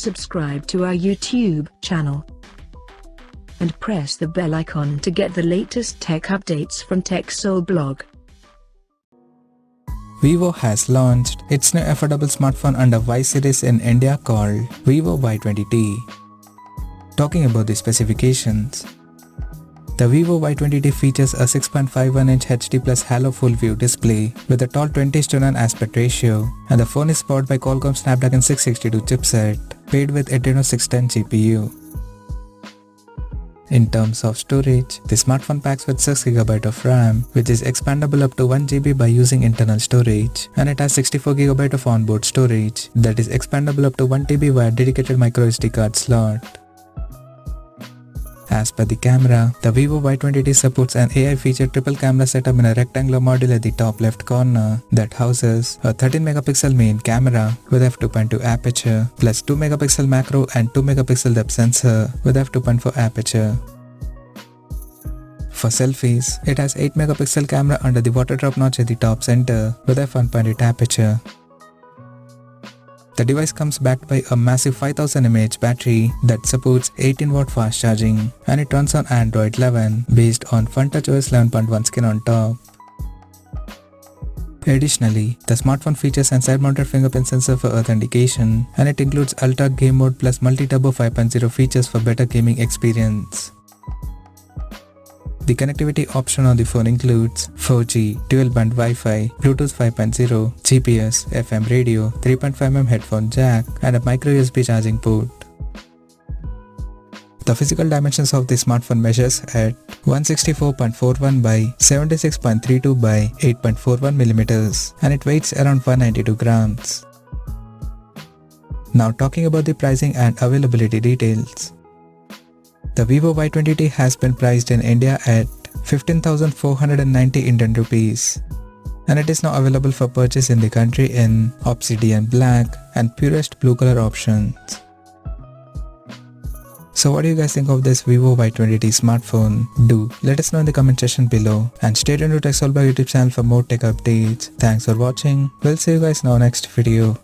subscribe to our YouTube channel and press the bell icon to get the latest tech updates from TechSole Blog. Vivo has launched its new affordable smartphone under Y series in India called Vivo Y20t. Talking about the specifications, the Vivo Y20t features a 6.51-inch HD Plus Halo Full View display with a tall 20:9 aspect ratio, and the phone is powered by Qualcomm Snapdragon 662 chipset, paired with Adreno 610 GPU. In terms of storage, the smartphone packs with 6GB of RAM, which is expandable up to 1GB by using internal storage, and it has 64GB of onboard storage that is expandable up to 1TB via dedicated microSD card slot. As per the camera, the Vivo Y20t supports an AI-featured triple camera setup in a rectangular module at the top left corner that houses a 13MP main camera with f2.2 aperture, plus 2MP macro and 2MP depth sensor with f2.4 aperture. For selfies, it has 8MP camera under the water drop notch at the top center with f1.8 aperture. The device comes backed by a massive 5000 mAh battery that supports 18W fast charging, and it runs on Android 11 based on FunTouch OS 11.1 skin on top. Additionally, the smartphone features an side-mounted fingerprint sensor for authentication, and it includes Ultra Game Mode plus Multi-Turbo 5.0 features for better gaming experience. The connectivity option on the phone includes 4G, dual-band Wi-Fi, Bluetooth 5.0, GPS, FM radio, 3.5mm headphone jack, and a micro USB charging port. The physical dimensions of the smartphone measures at 164.41 by 76.32 by 8.41mm, and it weighs around 192 grams. Now talking about the pricing and availability details. The Vivo Y20t has been priced in India at 15,490 Indian rupees, and it is now available for purchase in the country in Obsidian Black and Purest Blue color options. So what do you guys think of this Vivo Y20t smartphone? Do let us know in the comment section below, and stay tuned to TechSole Blog YouTube channel for more tech updates. Thanks for watching. We'll see you guys in our next video.